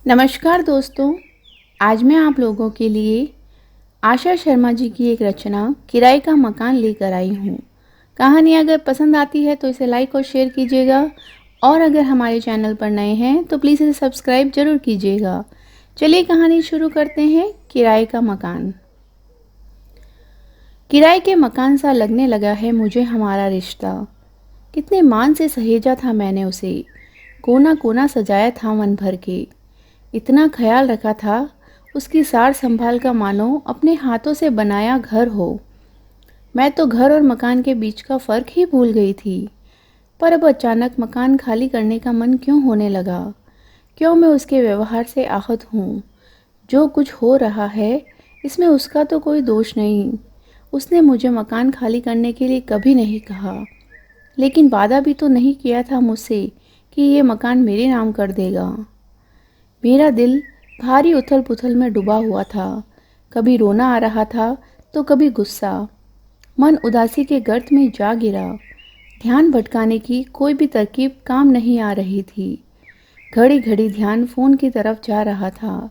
नमस्कार दोस्तों। आज मैं आप लोगों के लिए आशा शर्मा जी की एक रचना किराए का मकान लेकर आई हूँ। कहानी अगर पसंद आती है तो इसे लाइक और शेयर कीजिएगा, और अगर हमारे चैनल पर नए हैं तो प्लीज़ इसे सब्सक्राइब जरूर कीजिएगा। चलिए कहानी शुरू करते हैं। किराए का मकान। किराए के मकान सा लगने लगा है मुझे हमारा रिश्ता। कितने मान से सहेजा था मैंने उसे, कोना कोना सजाया था मन भर के। इतना ख्याल रखा था उसकी सार संभाल का, मानो अपने हाथों से बनाया घर हो। मैं तो घर और मकान के बीच का फ़र्क ही भूल गई थी। पर अब अचानक मकान खाली करने का मन क्यों होने लगा? क्यों मैं उसके व्यवहार से आहत हूँ? जो कुछ हो रहा है इसमें उसका तो कोई दोष नहीं। उसने मुझे मकान खाली करने के लिए कभी नहीं कहा, लेकिन वादा भी तो नहीं किया था मुझसे कि ये मकान मेरे नाम कर देगा। मेरा दिल भारी उथल पुथल में डूबा हुआ था। कभी रोना आ रहा था तो कभी गुस्सा। मन उदासी के गर्त में जा गिरा। ध्यान भटकाने की कोई भी तरकीब काम नहीं आ रही थी। घड़ी घड़ी ध्यान फ़ोन की तरफ जा रहा था,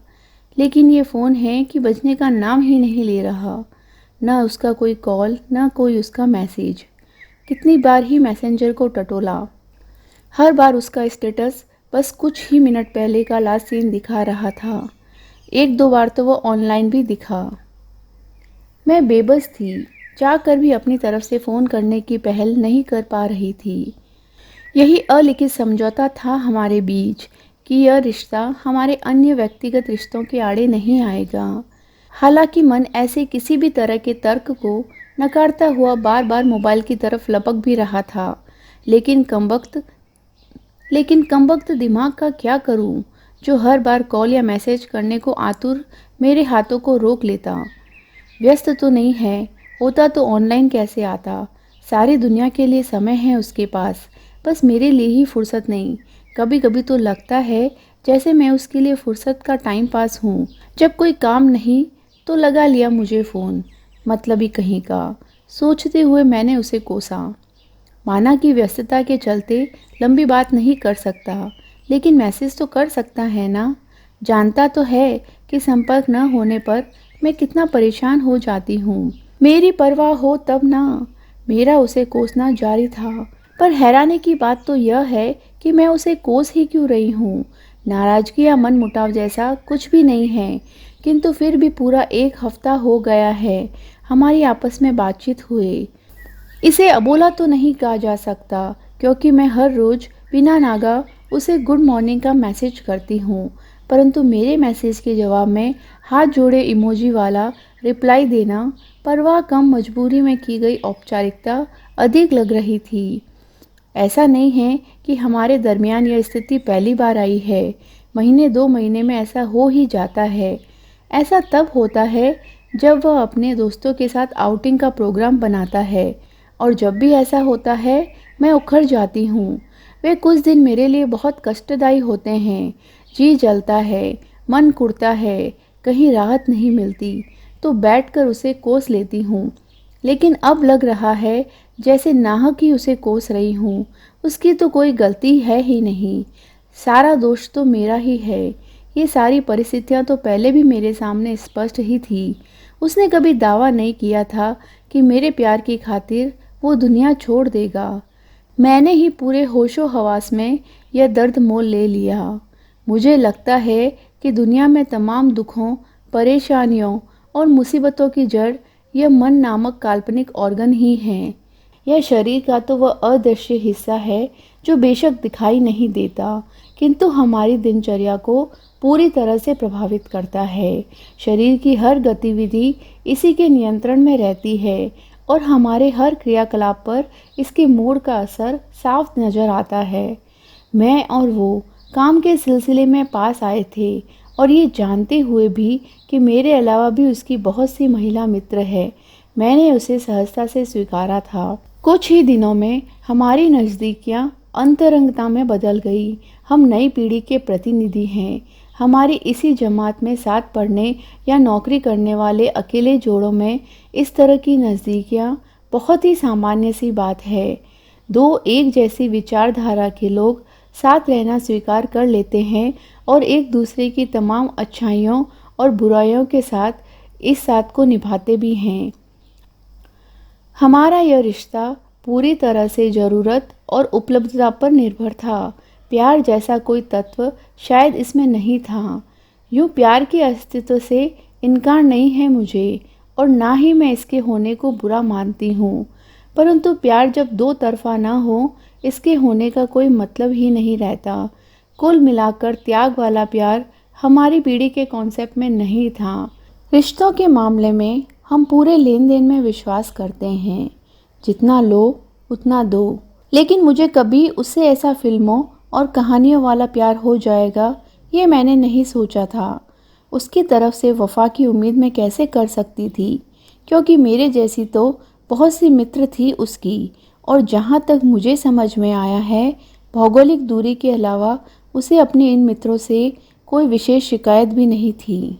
लेकिन ये फ़ोन है कि बजने का नाम ही नहीं ले रहा। न उसका कोई कॉल, न कोई उसका मैसेज। कितनी बार ही मैसेंजर को टटोला, हर बार उसका स्टेटस बस कुछ ही मिनट पहले का लास्ट सीन दिखा रहा था। एक दो बार तो वो ऑनलाइन भी दिखा। मैं बेबस थी, चाहकर भी अपनी तरफ से फ़ोन करने की पहल नहीं कर पा रही थी। यही अलिखित समझौता था हमारे बीच कि यह रिश्ता हमारे अन्य व्यक्तिगत रिश्तों के आड़े नहीं आएगा। हालांकि मन ऐसे किसी भी तरह के तर्क को नकारता हुआ बार बार मोबाइल की तरफ लपक भी रहा था, लेकिन कमबख्त दिमाग का क्या करूं, जो हर बार कॉल या मैसेज करने को आतुर मेरे हाथों को रोक लेता। व्यस्त तो नहीं है, होता तो ऑनलाइन कैसे आता। सारी दुनिया के लिए समय है उसके पास, बस मेरे लिए ही फुर्सत नहीं। कभी कभी तो लगता है जैसे मैं उसके लिए फुर्सत का टाइम पास हूँ। जब कोई काम नहीं तो लगा लिया मुझे फ़ोन, मतलबी कहीं का। सोचते हुए मैंने उसे कोसा। माना कि व्यस्तता के चलते लंबी बात नहीं कर सकता, लेकिन मैसेज तो कर सकता है ना। जानता तो है कि संपर्क न होने पर मैं कितना परेशान हो जाती हूँ। मेरी परवाह हो तब ना। मेरा उसे कोसना जारी था, पर हैरानी की बात तो यह है कि मैं उसे कोस ही क्यों रही हूँ। नाराज़गी या मन मुटाव जैसा कुछ भी नहीं है, किंतु फिर भी पूरा एक हफ्ता हो गया है हमारी आपस में बातचीत हुए। इसे अबोला तो नहीं कहा जा सकता, क्योंकि मैं हर रोज़ बिना नागा उसे गुड मॉर्निंग का मैसेज करती हूँ, परंतु मेरे मैसेज के जवाब में हाथ जोड़े इमोजी वाला रिप्लाई देना परवाह कम, मजबूरी में की गई औपचारिकता अधिक लग रही थी। ऐसा नहीं है कि हमारे दरमियान यह स्थिति पहली बार आई है। महीने दो महीने में ऐसा हो ही जाता है। ऐसा तब होता है जब वह अपने दोस्तों के साथ आउटिंग का प्रोग्राम बनाता है, और जब भी ऐसा होता है मैं उखड़ जाती हूँ। वे कुछ दिन मेरे लिए बहुत कष्टदायी होते हैं। जी जलता है, मन कुड़ता है, कहीं राहत नहीं मिलती तो बैठकर उसे कोस लेती हूँ। लेकिन अब लग रहा है जैसे नाहक ही उसे कोस रही हूँ। उसकी तो कोई गलती है ही नहीं, सारा दोष तो मेरा ही है। ये सारी परिस्थितियाँ तो पहले भी मेरे सामने स्पष्ट ही थी। उसने कभी दावा नहीं किया था कि मेरे प्यार की खातिर वो दुनिया छोड़ देगा। मैंने ही पूरे होशो हवास में यह दर्द मोल ले लिया। मुझे लगता है कि दुनिया में तमाम दुखों, परेशानियों और मुसीबतों की जड़ यह मन नामक काल्पनिक ऑर्गन ही है। यह शरीर का तो वह अदृश्य हिस्सा है जो बेशक दिखाई नहीं देता, किंतु हमारी दिनचर्या को पूरी तरह से प्रभावित करता है। शरीर की हर गतिविधि इसी के नियंत्रण में रहती है, और हमारे हर क्रियाकलाप पर इसके मूड का असर साफ नज़र आता है। मैं और वो काम के सिलसिले में पास आए थे, और ये जानते हुए भी कि मेरे अलावा भी उसकी बहुत सी महिला मित्र है, मैंने उसे सहजता से स्वीकारा था। कुछ ही दिनों में हमारी नज़दीकियाँ अंतरंगता में बदल गई। हम नई पीढ़ी के प्रतिनिधि हैं। हमारी इसी जमात में साथ पढ़ने या नौकरी करने वाले अकेले जोड़ों में इस तरह की नज़दीकियाँ बहुत ही सामान्य सी बात है। दो एक जैसी विचारधारा के लोग साथ रहना स्वीकार कर लेते हैं और एक दूसरे की तमाम अच्छाइयों और बुराइयों के साथ इस साथ को निभाते भी हैं। हमारा यह रिश्ता पूरी तरह से ज़रूरत और उपलब्धता पर निर्भर था। प्यार जैसा कोई तत्व शायद इसमें नहीं था। यूँ प्यार के अस्तित्व से इनकार नहीं है मुझे और ना ही मैं इसके होने को बुरा मानती हूँ, परंतु प्यार जब दो तरफा ना हो, इसके होने का कोई मतलब ही नहीं रहता। कुल मिलाकर त्याग वाला प्यार हमारी पीढ़ी के कॉन्सेप्ट में नहीं था। रिश्तों के मामले में हम पूरे लेन देन में विश्वास करते हैं, जितना लो उतना दो। लेकिन मुझे कभी उससे ऐसा फिल्मों और कहानियों वाला प्यार हो जाएगा, ये मैंने नहीं सोचा था। उसकी तरफ से वफा की उम्मीद मैं कैसे कर सकती थी, क्योंकि मेरे जैसी तो बहुत सी मित्र थी उसकी, और जहाँ तक मुझे समझ में आया है, भौगोलिक दूरी के अलावा उसे अपने इन मित्रों से कोई विशेष शिकायत भी नहीं थी।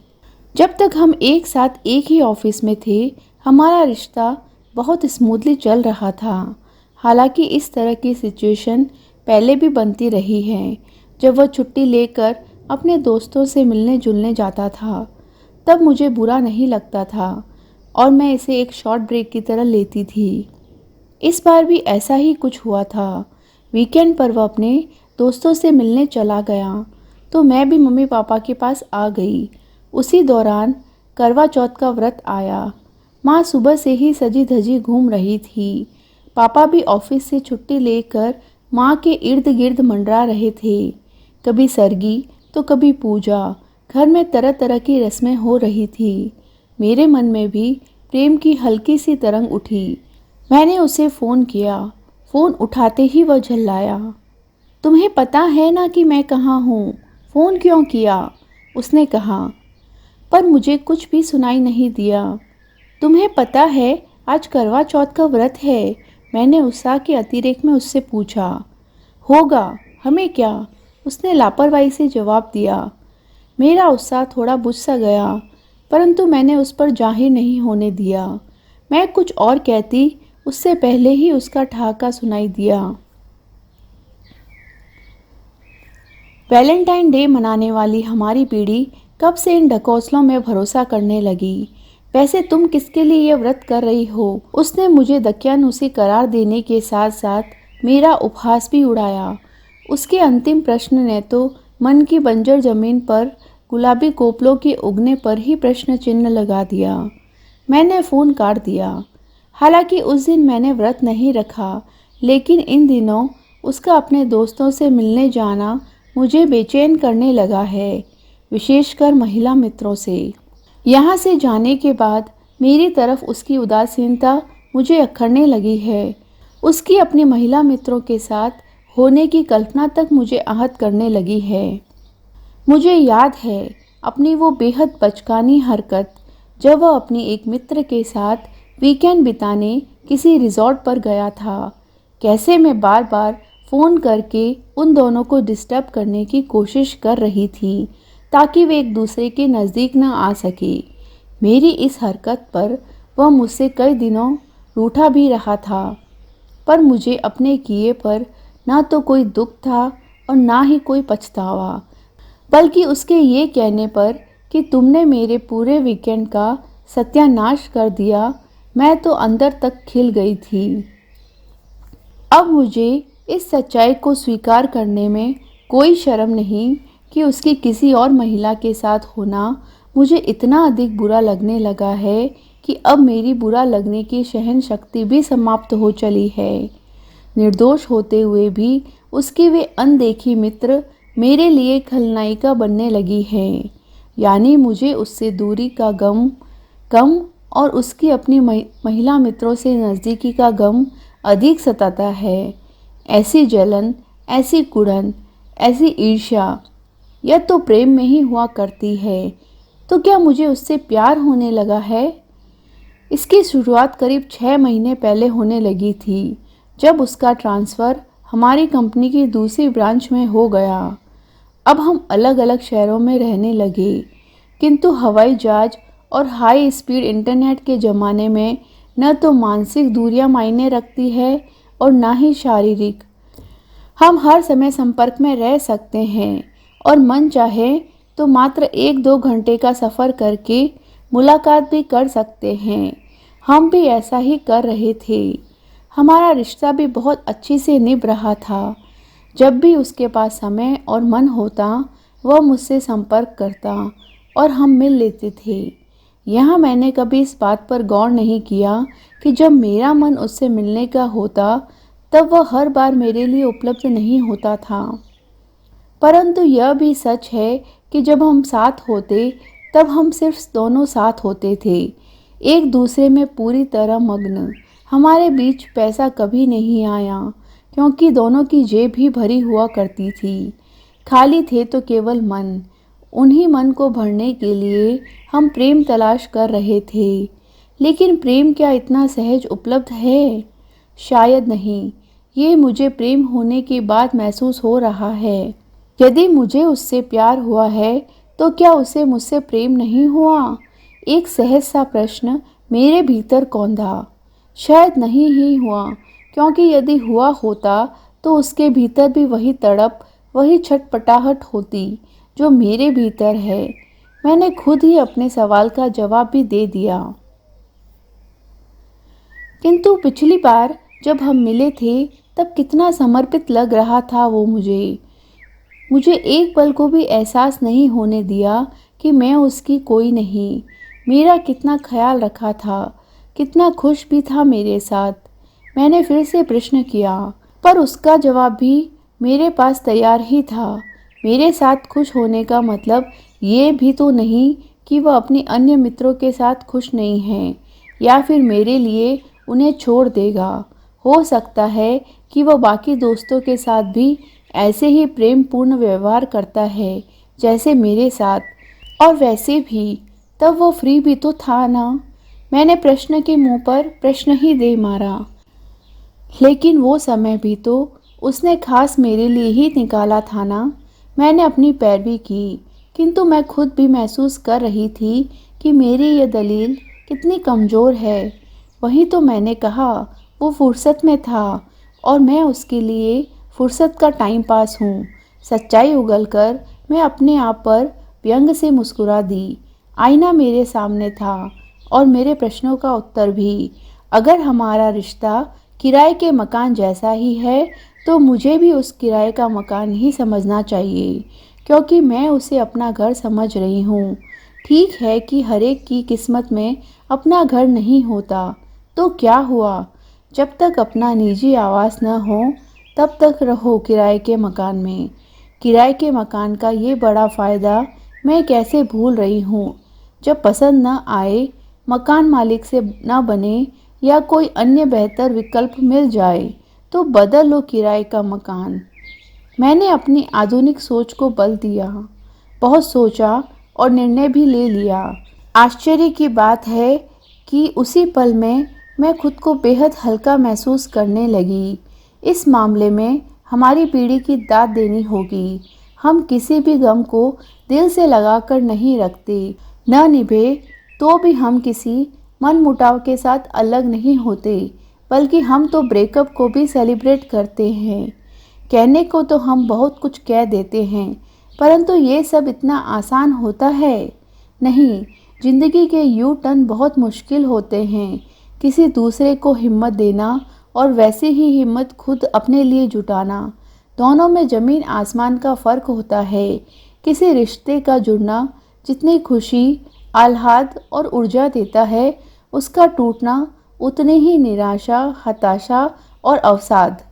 जब तक हम एक साथ एक ही ऑफिस में थे, हमारा रिश्ता बहुत स्मूथली चल रहा था। हालांकि इस तरह की सिचुएशन पहले भी बनती रही है। जब वह छुट्टी लेकर अपने दोस्तों से मिलने जुलने जाता था, तब मुझे बुरा नहीं लगता था और मैं इसे एक शॉर्ट ब्रेक की तरह लेती थी। इस बार भी ऐसा ही कुछ हुआ था। वीकेंड पर वह अपने दोस्तों से मिलने चला गया, तो मैं भी मम्मी पापा के पास आ गई। उसी दौरान करवा चौथ का व्रत आया। माँ सुबह से ही सजी धजी घूम रही थी। पापा भी ऑफिस से छुट्टी लेकर माँ के इर्द गिर्द मंडरा रहे थे। कभी सरगी तो कभी पूजा। घर में तरह तरह की रस्में हो रही थी। मेरे मन में भी प्रेम की हल्की सी तरंग उठी। मैंने उसे फ़ोन किया। फ़ोन उठाते ही वह झल्लाया। तुम्हें पता है ना कि मैं कहाँ हूँ, फ़ोन क्यों किया? उसने कहा, पर मुझे कुछ भी सुनाई नहीं दिया। तुम्हें पता है आज करवा चौथ का व्रत है? मैंने उत्साह के अतिरेक में उससे पूछा। होगा, हमें क्या? उसने लापरवाही से जवाब दिया। मेरा उत्साह थोड़ा बुझ सा गया, परंतु मैंने उस पर जाहिर नहीं होने दिया। मैं कुछ और कहती उससे पहले ही उसका ठहाका सुनाई दिया। वैलेंटाइन डे मनाने वाली हमारी पीढ़ी कब से इन ढकोसलों में भरोसा करने लगी? वैसे तुम किसके लिए ये व्रत कर रही हो? उसने मुझे दकियानुसी करार देने के साथ साथ मेरा उपहास भी उड़ाया। उसके अंतिम प्रश्न ने तो मन की बंजर जमीन पर गुलाबी कोपलों के उगने पर ही प्रश्न चिन्ह लगा दिया। मैंने फ़ोन काट दिया। हालांकि उस दिन मैंने व्रत नहीं रखा, लेकिन इन दिनों उसका अपने दोस्तों से मिलने जाना मुझे बेचैन करने लगा है, विशेषकर महिला मित्रों से। यहाँ से जाने के बाद मेरी तरफ उसकी उदासीनता मुझे अखरने लगी है। उसकी अपनी महिला मित्रों के साथ होने की कल्पना तक मुझे आहत करने लगी है। मुझे याद है अपनी वो बेहद बचकानी हरकत, जब वह अपनी एक मित्र के साथ वीकेंड बिताने किसी रिजॉर्ट पर गया था। कैसे मैं बार बार फ़ोन करके उन दोनों को डिस्टर्ब करने की कोशिश कर रही थी, ताकि वे एक दूसरे के नज़दीक न आ सके। मेरी इस हरकत पर वह मुझसे कई दिनों रूठा भी रहा था, पर मुझे अपने किए पर ना तो कोई दुख था और ना ही कोई पछतावा, बल्कि उसके ये कहने पर कि तुमने मेरे पूरे वीकेंड का सत्यानाश कर दिया, मैं तो अंदर तक खिल गई थी। अब मुझे इस सच्चाई को स्वीकार करने में कोई शर्म नहीं कि उसकी किसी और महिला के साथ होना मुझे इतना अधिक बुरा लगने लगा है कि अब मेरी बुरा लगने की सहन शक्ति भी समाप्त हो चली है। निर्दोष होते हुए भी उसकी वे अनदेखी मित्र मेरे लिए खलनायिका बनने लगी हैं। यानी मुझे उससे दूरी का गम कम और उसकी अपनी महिला मित्रों से नज़दीकी का गम अधिक सताता है। ऐसी जलन, ऐसी कुड़न, ऐसी ईर्ष्या, यह तो प्रेम में ही हुआ करती है, तो क्या मुझे उससे प्यार होने लगा है? इसकी शुरुआत करीब 6 महीने पहले होने लगी थी, जब उसका ट्रांसफ़र हमारी कंपनी की दूसरी ब्रांच में हो गया। अब हम अलग अलग शहरों में रहने लगे, किंतु हवाई जहाज और हाई स्पीड इंटरनेट के ज़माने में न तो मानसिक दूरियां मायने रखती है और ना ही शारीरिक। हम हर समय संपर्क में रह सकते हैं और मन चाहे तो मात्र 1-2 घंटे का सफ़र करके मुलाकात भी कर सकते हैं। हम भी ऐसा ही कर रहे थे। हमारा रिश्ता भी बहुत अच्छे से निभ रहा था। जब भी उसके पास समय और मन होता, वह मुझसे संपर्क करता और हम मिल लेते थे। यहाँ मैंने कभी इस बात पर गौर नहीं किया कि जब मेरा मन उससे मिलने का होता, तब वह हर बार मेरे लिए उपलब्ध नहीं होता था। परंतु यह भी सच है कि जब हम साथ होते, तब हम सिर्फ दोनों साथ होते थे, एक दूसरे में पूरी तरह मग्न। हमारे बीच पैसा कभी नहीं आया, क्योंकि दोनों की जेब ही भरी हुआ करती थी। खाली थे तो केवल मन। उन्हीं मन को भरने के लिए हम प्रेम तलाश कर रहे थे। लेकिन प्रेम क्या इतना सहज उपलब्ध है? शायद नहीं। ये मुझे प्रेम होने के बाद महसूस हो रहा है। यदि मुझे उससे प्यार हुआ है, तो क्या उसे मुझसे प्रेम नहीं हुआ? एक सहज सा प्रश्न मेरे भीतर कौंधा। शायद नहीं ही हुआ, क्योंकि यदि हुआ होता तो उसके भीतर भी वही तड़प, वही छटपटाहट होती जो मेरे भीतर है। मैंने खुद ही अपने सवाल का जवाब भी दे दिया। किंतु पिछली बार जब हम मिले थे, तब कितना समर्पित लग रहा था वो मुझे एक पल को भी एहसास नहीं होने दिया कि मैं उसकी कोई नहीं। मेरा कितना ख्याल रखा था, कितना खुश भी था मेरे साथ। मैंने फिर से प्रश्न किया, पर उसका जवाब भी मेरे पास तैयार ही था। मेरे साथ खुश होने का मतलब ये भी तो नहीं कि वह अपनी अन्य मित्रों के साथ खुश नहीं है, या फिर मेरे लिए उन्हें छोड़ देगा। हो सकता है कि वह बाकी दोस्तों के साथ भी ऐसे ही प्रेमपूर्ण व्यवहार करता है जैसे मेरे साथ। और वैसे भी तब वो फ्री भी तो था ना। मैंने प्रश्न के मुंह पर प्रश्न ही दे मारा। लेकिन वो समय भी तो उसने खास मेरे लिए ही निकाला था ना। मैंने अपनी पैरवी की, किंतु मैं खुद भी महसूस कर रही थी कि मेरी यह दलील कितनी कमज़ोर है। वही तो मैंने कहा, वो फुर्सत में था और मैं उसके लिए फुर्सत का टाइम पास हूँ। सच्चाई उगलकर मैं अपने आप पर व्यंग से मुस्कुरा दी। आईना मेरे सामने था और मेरे प्रश्नों का उत्तर भी। अगर हमारा रिश्ता किराए के मकान जैसा ही है, तो मुझे भी उस किराए का मकान ही समझना चाहिए, क्योंकि मैं उसे अपना घर समझ रही हूँ। ठीक है कि हर एक की किस्मत में अपना घर नहीं होता, तो क्या हुआ? जब तक अपना निजी आवास न हो, तब तक रहो किराए के मकान में। किराए के मकान का ये बड़ा फ़ायदा मैं कैसे भूल रही हूँ। जब पसंद न आए, मकान मालिक से न बने या कोई अन्य बेहतर विकल्प मिल जाए, तो बदल लो किराए का मकान। मैंने अपनी आधुनिक सोच को बल दिया, बहुत सोचा और निर्णय भी ले लिया। आश्चर्य की बात है कि उसी पल में मैं खुद को बेहद हल्का महसूस करने लगी। इस मामले में हमारी पीढ़ी की दाद देनी होगी। हम किसी भी गम को दिल से लगाकर नहीं रखते, न निभे तो भी हम किसी मनमुटाव के साथ अलग नहीं होते, बल्कि हम तो ब्रेकअप को भी सेलिब्रेट करते हैं। कहने को तो हम बहुत कुछ कह देते हैं, परंतु ये सब इतना आसान होता है? नहीं, जिंदगी के यू टर्न बहुत मुश्किल होते हैं। किसी दूसरे को हिम्मत देना और वैसे ही हिम्मत खुद अपने लिए जुटाना, दोनों में ज़मीन आसमान का फ़र्क होता है। किसी रिश्ते का जुड़ना जितनी खुशी, आह्लाद और ऊर्जा देता है, उसका टूटना उतने ही निराशा, हताशा और अवसाद।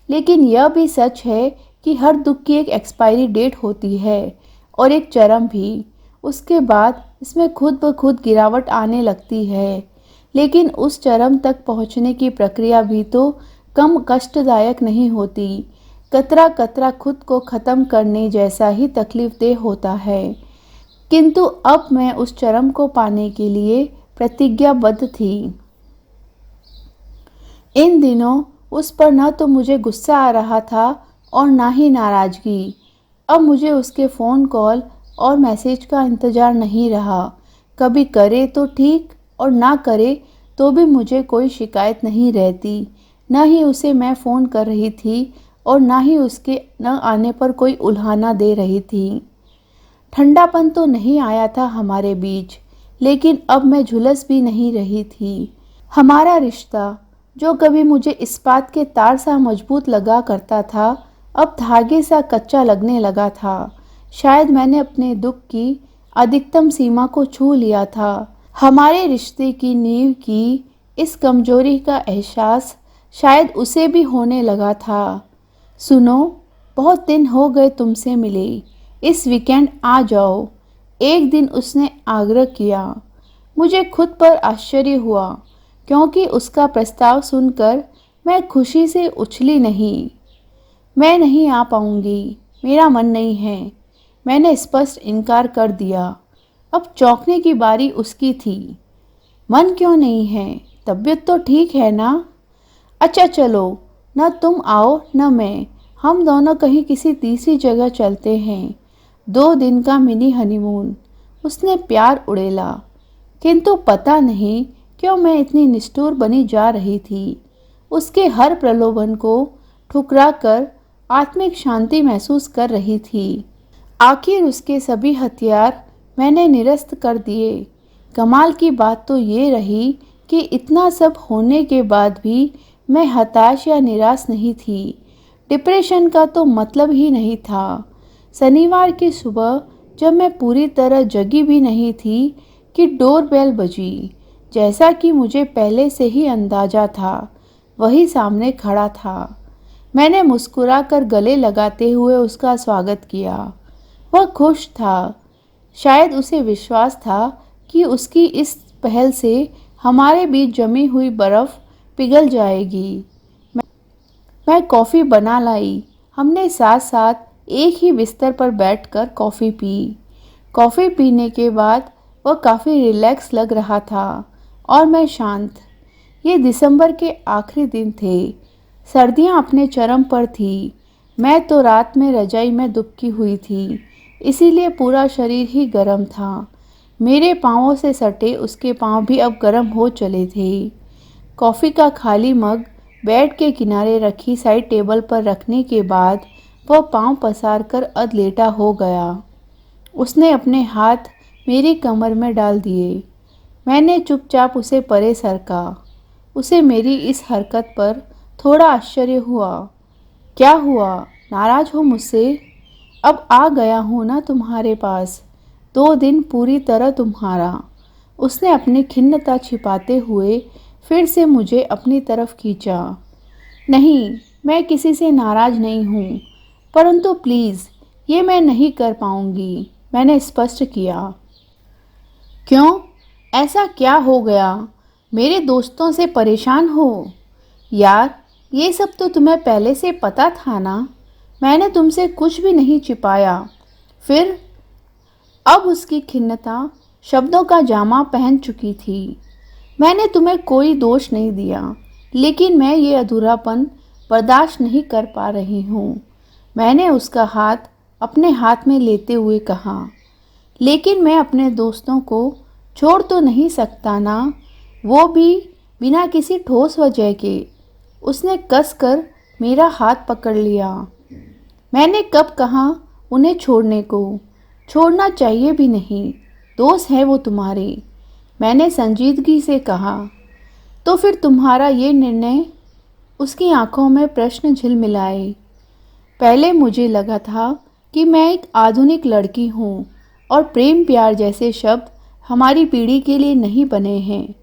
लेकिन यह भी सच है कि हर दुख की एक एक्सपायरी डेट होती है और एक चरम भी। उसके बाद इसमें खुद ब खुद गिरावट आने लगती है। लेकिन उस चरम तक पहुंचने की प्रक्रिया भी तो कम कष्टदायक नहीं होती। कतरा कतरा खुद को ख़त्म करने जैसा ही तकलीफदेह होता है। किंतु अब मैं उस चरम को पाने के लिए प्रतिज्ञाबद्ध थी। इन दिनों उस पर न तो मुझे गुस्सा आ रहा था और ना ही नाराज़गी। अब मुझे उसके फ़ोन कॉल और मैसेज का इंतज़ार नहीं रहा। कभी करे तो ठीक और ना करे तो भी मुझे कोई शिकायत नहीं रहती। न ही उसे मैं फ़ोन कर रही थी और ना ही उसके न आने पर कोई उल्हाना दे रही थी। ठंडापन तो नहीं आया था हमारे बीच, लेकिन अब मैं झुलस भी नहीं रही थी। हमारा रिश्ता, जो कभी मुझे इस्पात के तार सा मजबूत लगा करता था, अब धागे सा कच्चा लगने लगा था। शायद मैंने अपने दुख की अधिकतम सीमा को छू लिया था। हमारे रिश्ते की नींव की इस कमजोरी का एहसास शायद उसे भी होने लगा था। सुनो, बहुत दिन हो गए तुमसे मिले, इस वीकेंड आ जाओ, एक दिन उसने आग्रह किया। मुझे खुद पर आश्चर्य हुआ, क्योंकि उसका प्रस्ताव सुनकर मैं खुशी से उछली नहीं। मैं नहीं आ पाऊंगी, मेरा मन नहीं है, मैंने स्पष्ट इनकार कर दिया। अब चौंकने की बारी उसकी थी। मन क्यों नहीं है? तबीयत तो ठीक है ना? अच्छा चलो, न तुम आओ न मैं, हम दोनों कहीं किसी तीसरी जगह चलते हैं। 2 दिन का मिनी हनीमून। उसने प्यार उड़ेला। किंतु पता नहीं क्यों मैं इतनी निष्ठुर बनी जा रही थी। उसके हर प्रलोभन को ठुकरा कर आत्मिक शांति महसूस कर रही थी। आखिर उसके सभी हथियार मैंने निरस्त कर दिए। कमाल की बात तो ये रही कि इतना सब होने के बाद भी मैं हताश या निराश नहीं थी। डिप्रेशन का तो मतलब ही नहीं था। शनिवार की सुबह, जब मैं पूरी तरह जगी भी नहीं थी, कि डोरबेल बजी। जैसा कि मुझे पहले से ही अंदाजा था, वही सामने खड़ा था। मैंने मुस्कुराकर गले लगाते हुए उसका स्वागत किया। वह खुश था। शायद उसे विश्वास था कि उसकी इस पहल से हमारे बीच जमी हुई बर्फ पिघल जाएगी। मैं कॉफ़ी बना लाई। हमने साथ साथ एक ही बिस्तर पर बैठकर कॉफ़ी पी। कॉफ़ी पीने के बाद वह काफ़ी रिलैक्स लग रहा था और मैं शांत। ये दिसंबर के आखिरी दिन थे। सर्दियाँ अपने चरम पर थी। मैं तो रात में रजाई में दुबकी हुई थी, इसीलिए पूरा शरीर ही गर्म था। मेरे पाँवों से सटे उसके पाँव भी अब गर्म हो चले थे। कॉफ़ी का खाली मग बेड के किनारे रखी साइड टेबल पर रखने के बाद वह पाँव पसार कर अधलेटा हो गया। उसने अपने हाथ मेरी कमर में डाल दिए। मैंने चुपचाप उसे परे सरका। उसे मेरी इस हरकत पर थोड़ा आश्चर्य हुआ। क्या हुआ? नाराज हो मुझसे? अब आ गया हूँ ना तुम्हारे पास। 2 दिन पूरी तरह तुम्हारा। उसने अपनी खिन्नता छिपाते हुए फिर से मुझे अपनी तरफ खींचा। नहीं, मैं किसी से नाराज नहीं हूँ, परंतु प्लीज़, ये मैं नहीं कर पाऊँगी, मैंने स्पष्ट किया। क्यों? ऐसा क्या हो गया? मेरे दोस्तों से परेशान हो? यार, ये सब तो तुम्हें पहले से पता था ना। मैंने तुमसे कुछ भी नहीं छिपाया। फिर? अब उसकी खिन्नता शब्दों का जामा पहन चुकी थी। मैंने तुम्हें कोई दोष नहीं दिया, लेकिन मैं ये अधूरापन बर्दाश्त नहीं कर पा रही हूँ। मैंने उसका हाथ अपने हाथ में लेते हुए कहा। लेकिन मैं अपने दोस्तों को छोड़ तो नहीं सकता ना, वो भी बिना किसी ठोस वजह के। उसने कसकर मेरा हाथ पकड़ लिया। मैंने कब कहा उन्हें छोड़ने को? छोड़ना चाहिए भी नहीं, दोस्त हैं वो तुम्हारे, मैंने संजीदगी से कहा। तो फिर तुम्हारा ये निर्णय? उसकी आंखों में प्रश्न झिलमिलाए। पहले मुझे लगा था कि मैं एक आधुनिक लड़की हूँ और प्रेम प्यार जैसे शब्द हमारी पीढ़ी के लिए नहीं बने हैं।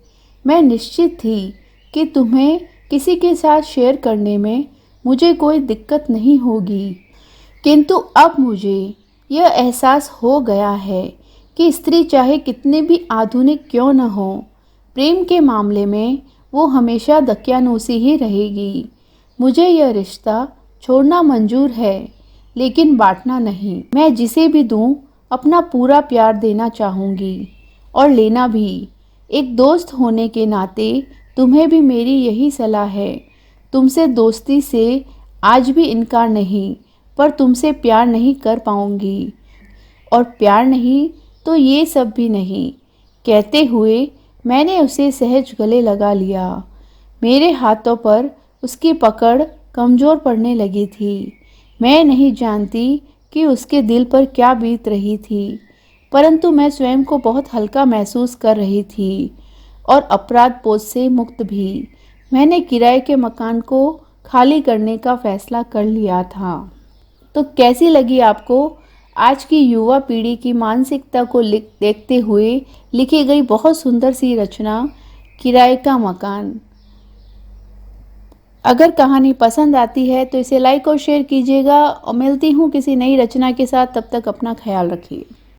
मैं निश्चित थी कि तुम्हें किसी के साथ शेयर करने में मुझे कोई दिक्कत नहीं होगी। किंतु अब मुझे यह एहसास हो गया है कि स्त्री चाहे कितनी भी आधुनिक क्यों न हो, प्रेम के मामले में वो हमेशा दकियानूसी ही रहेगी। मुझे यह रिश्ता छोड़ना मंजूर है, लेकिन बांटना नहीं। मैं जिसे भी दूं, अपना पूरा प्यार देना चाहूँगी और लेना भी। एक दोस्त होने के नाते तुम्हें भी मेरी यही सलाह है। तुमसे दोस्ती से आज भी इनकार नहीं, पर तुमसे प्यार नहीं कर पाऊँगी। और प्यार नहीं तो ये सब भी नहीं। कहते हुए मैंने उसे सहज गले लगा लिया। मेरे हाथों पर उसकी पकड़ कमज़ोर पड़ने लगी थी। मैं नहीं जानती कि उसके दिल पर क्या बीत रही थी, परंतु मैं स्वयं को बहुत हल्का महसूस कर रही थी और अपराध बोझ से मुक्त भी। मैंने किराए के मकान को खाली करने का फैसला कर लिया था। तो कैसी लगी आपको आज की युवा पीढ़ी की मानसिकता को देखते हुए लिखी गई बहुत सुंदर सी रचना किराए का मकान। अगर कहानी पसंद आती है तो इसे लाइक और शेयर कीजिएगा और मिलती हूँ किसी नई रचना के साथ। तब तक अपना ख्याल रखिए।